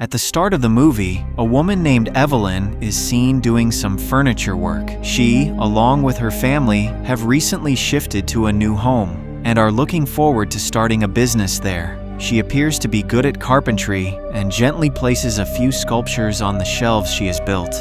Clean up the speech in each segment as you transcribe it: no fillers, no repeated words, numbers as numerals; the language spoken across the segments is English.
At the start of the movie, a woman named Evelyn is seen doing some furniture work. She, along with her family, have recently shifted to a new home and are looking forward to starting a business there. She appears to be good at carpentry and gently places a few sculptures on the shelves she has built.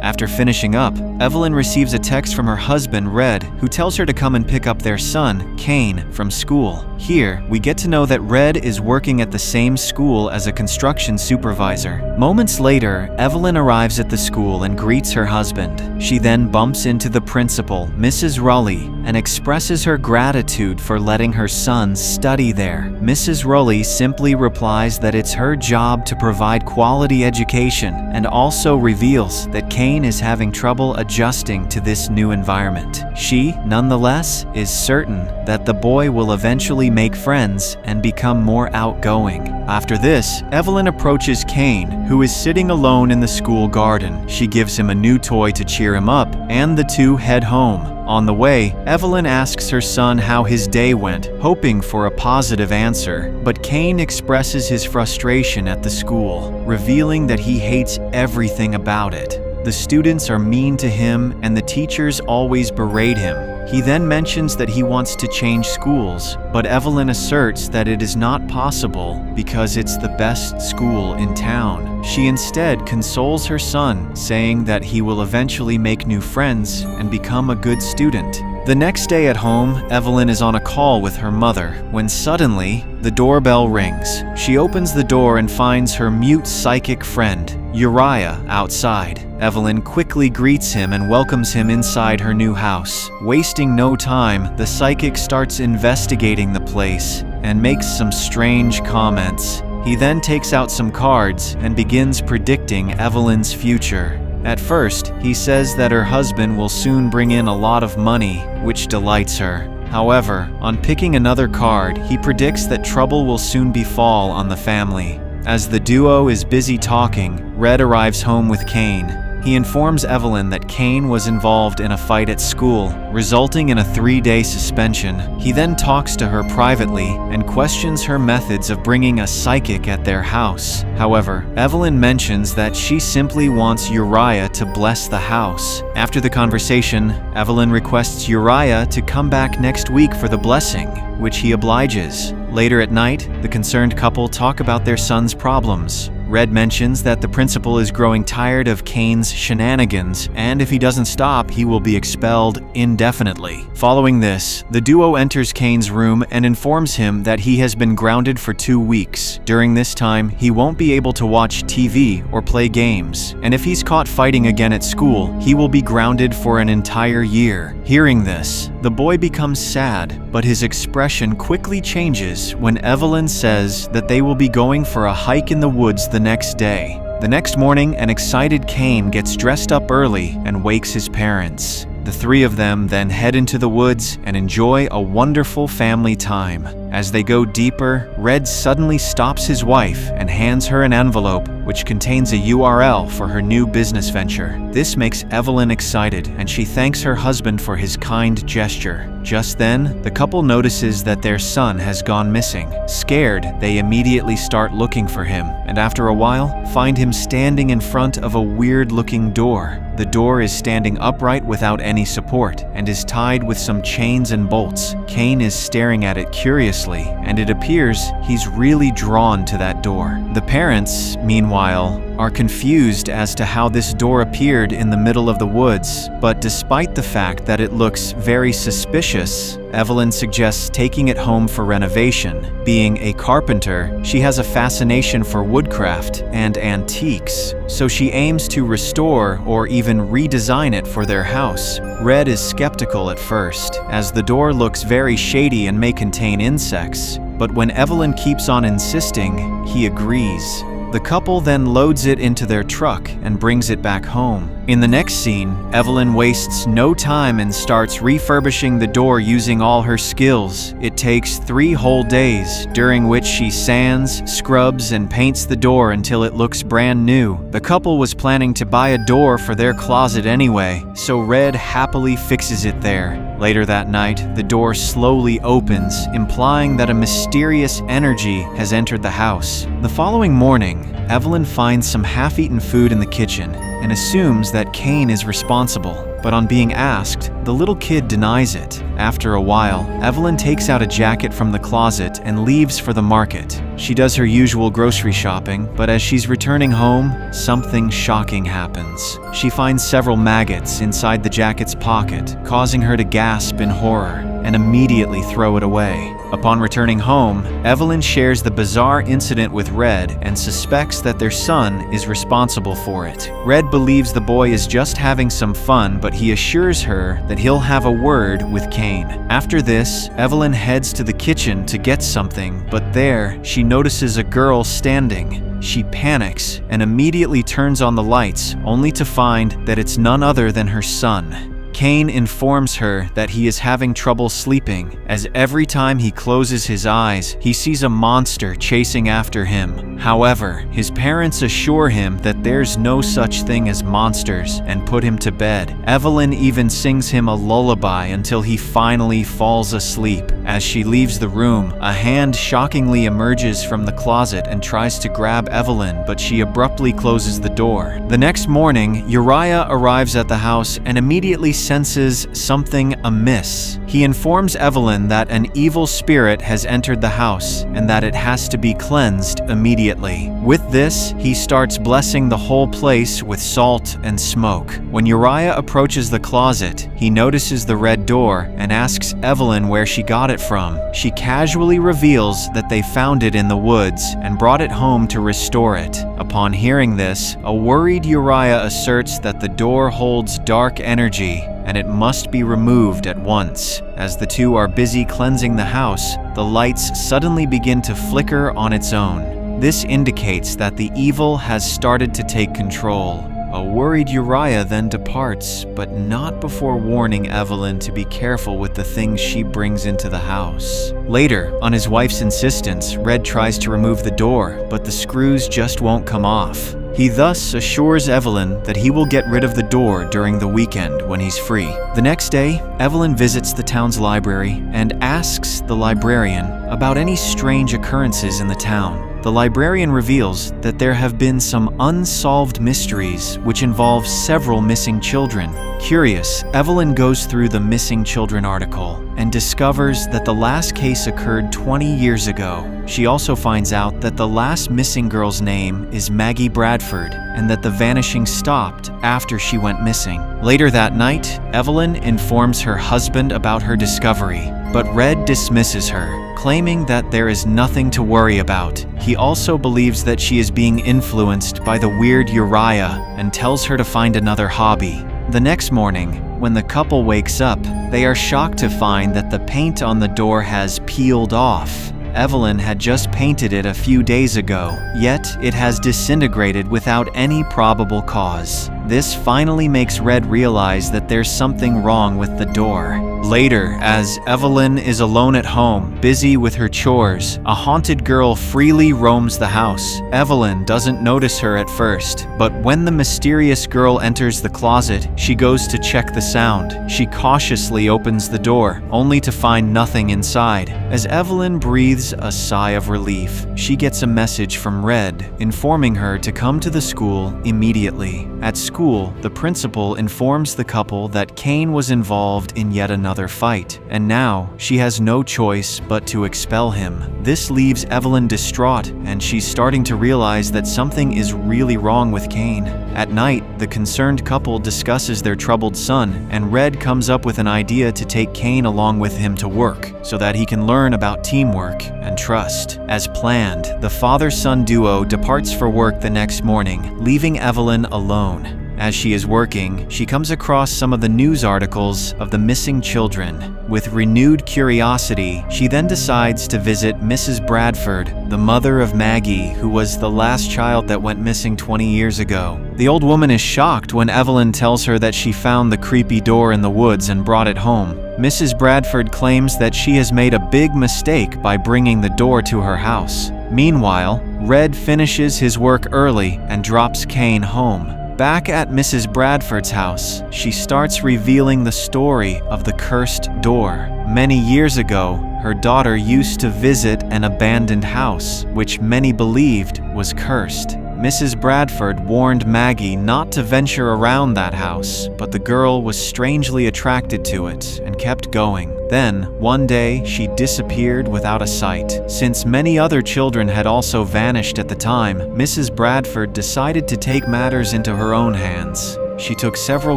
After finishing up, Evelyn receives a text from her husband, Red, who tells her to come and pick up their son, Kane, from school. Here, we get to know that Red is working at the same school as a construction supervisor. Moments later, Evelyn arrives at the school and greets her husband. She then bumps into the principal, Mrs. Rully, and expresses her gratitude for letting her son study there. Mrs. Rully simply replies that it's her job to provide quality education and also reveals that Kane is having trouble adjusting to this new environment. She, nonetheless, is certain that the boy will eventually make friends and become more outgoing. After this, Evelyn approaches Kane, who is sitting alone in the school garden. She gives him a new toy to cheer him up, and the two head home. On the way, Evelyn asks her son how his day went, hoping for a positive answer. But Kane expresses his frustration at the school, revealing that he hates everything about it. The students are mean to him, and the teachers always berate him. He then mentions that he wants to change schools, but Evelyn asserts that it is not possible because it's the best school in town. She instead consoles her son, saying that he will eventually make new friends and become a good student. The next day at home, Evelyn is on a call with her mother when suddenly the doorbell rings. She opens the door and finds her mute psychic friend, Uriah, outside. Evelyn quickly greets him and welcomes him inside her new house. Wasting no time, the psychic starts investigating the place and makes some strange comments. He then takes out some cards and begins predicting Evelyn's future. At first, he says that her husband will soon bring in a lot of money, which delights her. However, on picking another card, he predicts that trouble will soon befall on the family. As the duo is busy talking, Red arrives home with Kane. He informs Evelyn that Kane was involved in a fight at school, resulting in a 3-day suspension. He then talks to her privately and questions her methods of bringing a psychic at their house. However, Evelyn mentions that she simply wants Uriah to bless the house. After the conversation, Evelyn requests Uriah to come back next week for the blessing, which he obliges. Later at night, the concerned couple talk about their son's problems. Red mentions that the principal is growing tired of Kane's shenanigans, and if he doesn't stop, he will be expelled indefinitely. Following this, the duo enters Kane's room and informs him that he has been grounded for 2 weeks. During this time, he won't be able to watch TV or play games, and if he's caught fighting again at school, he will be grounded for an entire year. Hearing this, the boy becomes sad, but his expression quickly changes when Evelyn says that they will be going for a hike in the woods the next day. The next morning, an excited Kane gets dressed up early and wakes his parents. The three of them then head into the woods and enjoy a wonderful family time. As they go deeper, Red suddenly stops his wife and hands her an envelope which contains a URL for her new business venture. This makes Evelyn excited, and she thanks her husband for his kind gesture. Just then, the couple notices that their son has gone missing. Scared, they immediately start looking for him, and after a while, find him standing in front of a weird-looking door. The door is standing upright without any support and is tied with some chains and bolts. Kane is staring at it curiously, and it appears he's really drawn to that door. The parents, meanwhile, are confused as to how this door appeared in the middle of the woods, but despite the fact that it looks very suspicious, Evelyn suggests taking it home for renovation. Being a carpenter, she has a fascination for woodcraft and antiques, so she aims to restore or even redesign it for their house. Red is skeptical at first, as the door looks very shady and may contain insects, but when Evelyn keeps on insisting, he agrees. The couple then loads it into their truck and brings it back home. In the next scene, Evelyn wastes no time and starts refurbishing the door using all her skills. It takes 3 whole days, during which she sands, scrubs, and paints the door until it looks brand new. The couple was planning to buy a door for their closet anyway, so Red happily fixes it there. Later that night, the door slowly opens, implying that a mysterious energy has entered the house. The following morning, Evelyn finds some half-eaten food in the kitchen and assumes that Cain is responsible. But on being asked, the little kid denies it. After a while, Evelyn takes out a jacket from the closet and leaves for the market. She does her usual grocery shopping, but as she's returning home, something shocking happens. She finds several maggots inside the jacket's pocket, causing her to gasp in horror and immediately throw it away. Upon returning home, Evelyn shares the bizarre incident with Red and suspects that their son is responsible for it. Red believes the boy is just having some fun, but he assures her that he'll have a word with Cain. After this, Evelyn heads to the kitchen to get something, but there she notices a girl standing. She panics and immediately turns on the lights, only to find that it's none other than her son. Cain informs her that he is having trouble sleeping, as every time he closes his eyes, he sees a monster chasing after him. However, his parents assure him that there's no such thing as monsters and put him to bed. Evelyn even sings him a lullaby until he finally falls asleep. As she leaves the room, a hand shockingly emerges from the closet and tries to grab Evelyn, but she abruptly closes the door. The next morning, Uriah arrives at the house and immediately senses something amiss. He informs Evelyn that an evil spirit has entered the house and that it has to be cleansed immediately. With this, he starts blessing the whole place with salt and smoke. When Uriah approaches the closet, he notices the red door and asks Evelyn where she got it from. She casually reveals that they found it in the woods and brought it home to restore it. Upon hearing this, a worried Uriah asserts that the door holds dark energy and it must be removed at once. As the two are busy cleansing the house, the lights suddenly begin to flicker on its own. This indicates that the evil has started to take control. A worried Uriah then departs, but not before warning Evelyn to be careful with the things she brings into the house. Later, on his wife's insistence, Red tries to remove the door, but the screws just won't come off. He thus assures Evelyn that he will get rid of the door during the weekend when he's free. The next day, Evelyn visits the town's library and asks the librarian about any strange occurrences in the town. The librarian reveals that there have been some unsolved mysteries which involve several missing children. Curious, Evelyn goes through the missing children article and discovers that the last case occurred 20 years ago. She also finds out that the last missing girl's name is Maggie Bradford and that the vanishing stopped after she went missing. Later that night, Evelyn informs her husband about her discovery, but Red dismisses her, claiming that there is nothing to worry about. He also believes that she is being influenced by the weird Uriah and tells her to find another hobby. The next morning, when the couple wakes up, they are shocked to find that the paint on the door has peeled off. Evelyn had just painted it a few days ago, yet it has disintegrated without any probable cause. This finally makes Red realize that there's something wrong with the door. Later, as Evelyn is alone at home, busy with her chores, a haunted girl freely roams the house. Evelyn doesn't notice her at first, but when the mysterious girl enters the closet, she goes to check the sound. She cautiously opens the door, only to find nothing inside. As Evelyn breathes a sigh of relief, she gets a message from Red, informing her to come to the school immediately. At school, the principal informs the couple that Cain was involved in yet another fight, and now she has no choice but to expel him. This leaves Evelyn distraught, and she's starting to realize that something is really wrong with Cain. At night, the concerned couple discusses their troubled son, and Red comes up with an idea to take Cain along with him to work, so that he can learn about teamwork and trust. As planned, the father-son duo departs for work the next morning, leaving Evelyn alone. As she is working, she comes across some of the news articles of the missing children. With renewed curiosity, she then decides to visit Mrs. Bradford, the mother of Maggie, who was the last child that went missing 20 years ago. The old woman is shocked when Evelyn tells her that she found the creepy door in the woods and brought it home. Mrs. Bradford claims that she has made a big mistake by bringing the door to her house. Meanwhile, Red finishes his work early and drops Cain home. Back at Mrs. Bradford's house, she starts revealing the story of the cursed door. Many years ago, her daughter used to visit an abandoned house, which many believed was cursed. Mrs. Bradford warned Maggie not to venture around that house, but the girl was strangely attracted to it and kept going. Then, one day, she disappeared without a sight. Since many other children had also vanished at the time, Mrs. Bradford decided to take matters into her own hands. She took several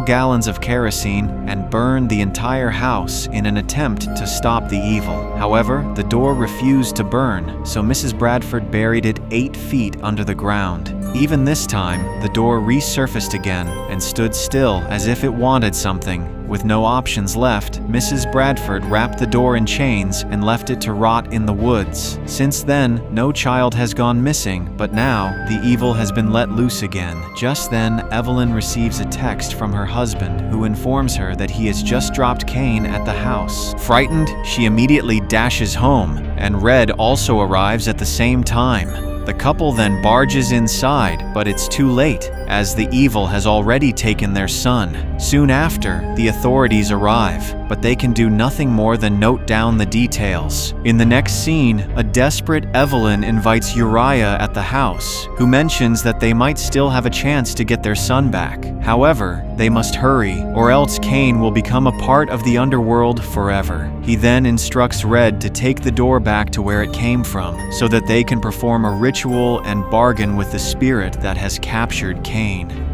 gallons of kerosene and burned the entire house in an attempt to stop the evil. However, the door refused to burn, so Mrs. Bradford buried it 8 feet under the ground. Even this time, the door resurfaced again and stood still as if it wanted something. With no options left, Mrs. Bradford wrapped the door in chains and left it to rot in the woods. Since then, no child has gone missing, but now the evil has been let loose again. Just then, Evelyn receives a text from her husband who informs her that he has just dropped Cain at the house. Frightened, she immediately dashes home, and Red also arrives at the same time. The couple then barges inside, but it's too late, as the evil has already taken their son. Soon after, the authorities arrive, but they can do nothing more than note down the details. In the next scene, a desperate Evelyn invites Uriah at the house, who mentions that they might still have a chance to get their son back. However, they must hurry, or else Cain will become a part of the underworld forever. He then instructs Red to take the door back to where it came from, so that they can perform a ritual and bargain with the spirit that has captured Cain.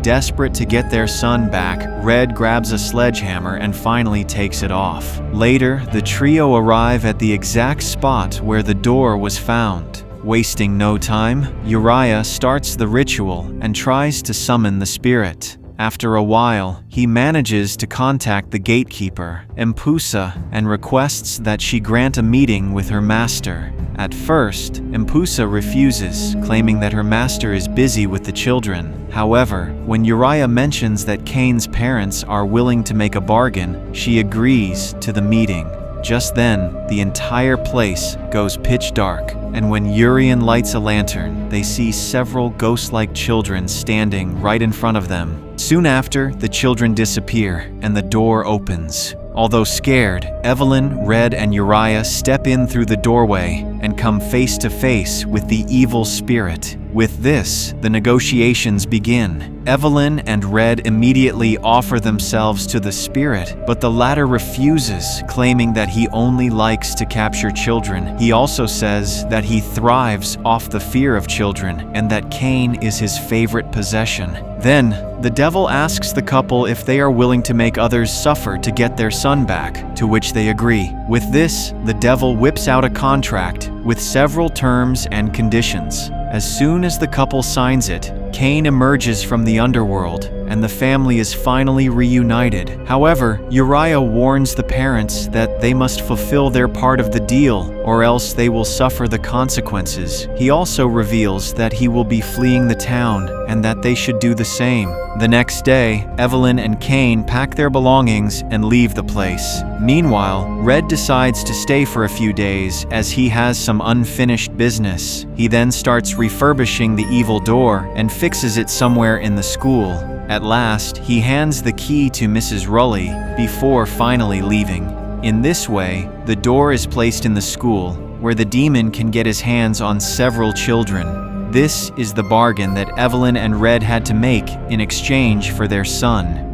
Desperate to get their son back, Red grabs a sledgehammer and finally takes it off. Later, the trio arrive at the exact spot where the door was found. Wasting no time, Uriah starts the ritual and tries to summon the spirit. After a while, he manages to contact the gatekeeper, Empusa, and requests that she grant a meeting with her master. At first, Empusa refuses, claiming that her master is busy with the children. However, when Uriah mentions that Cain's parents are willing to make a bargain, she agrees to the meeting. Just then, the entire place goes pitch dark, and when Urian lights a lantern, they see several ghost-like children standing right in front of them. Soon after, the children disappear, and the door opens. Although scared, Evelyn, Red, and Uriah step in through the doorway and come face to face with the evil spirit. With this, the negotiations begin. Evelyn and Red immediately offer themselves to the spirit, but the latter refuses, claiming that he only likes to capture children. He also says that he thrives off the fear of children and that Cain is his favorite possession. Then, the devil asks the couple if they are willing to make others suffer to get their son back, to which they agree. With this, the devil whips out a contract with several terms and conditions. As soon as the couple signs it, Cain emerges from the underworld, and the family is finally reunited. However, Uriah warns the parents that they must fulfill their part of the deal, or else they will suffer the consequences. He also reveals that he will be fleeing the town, and that they should do the same. The next day, Evelyn and Cain pack their belongings and leave the place. Meanwhile, Red decides to stay for a few days as he has some unfinished business. He then starts refurbishing the evil door and fixes it somewhere in the school. At last, he hands the key to Mrs. Rully before finally leaving. In this way, the door is placed in the school, where the demon can get his hands on several children. This is the bargain that Evelyn and Red had to make in exchange for their son.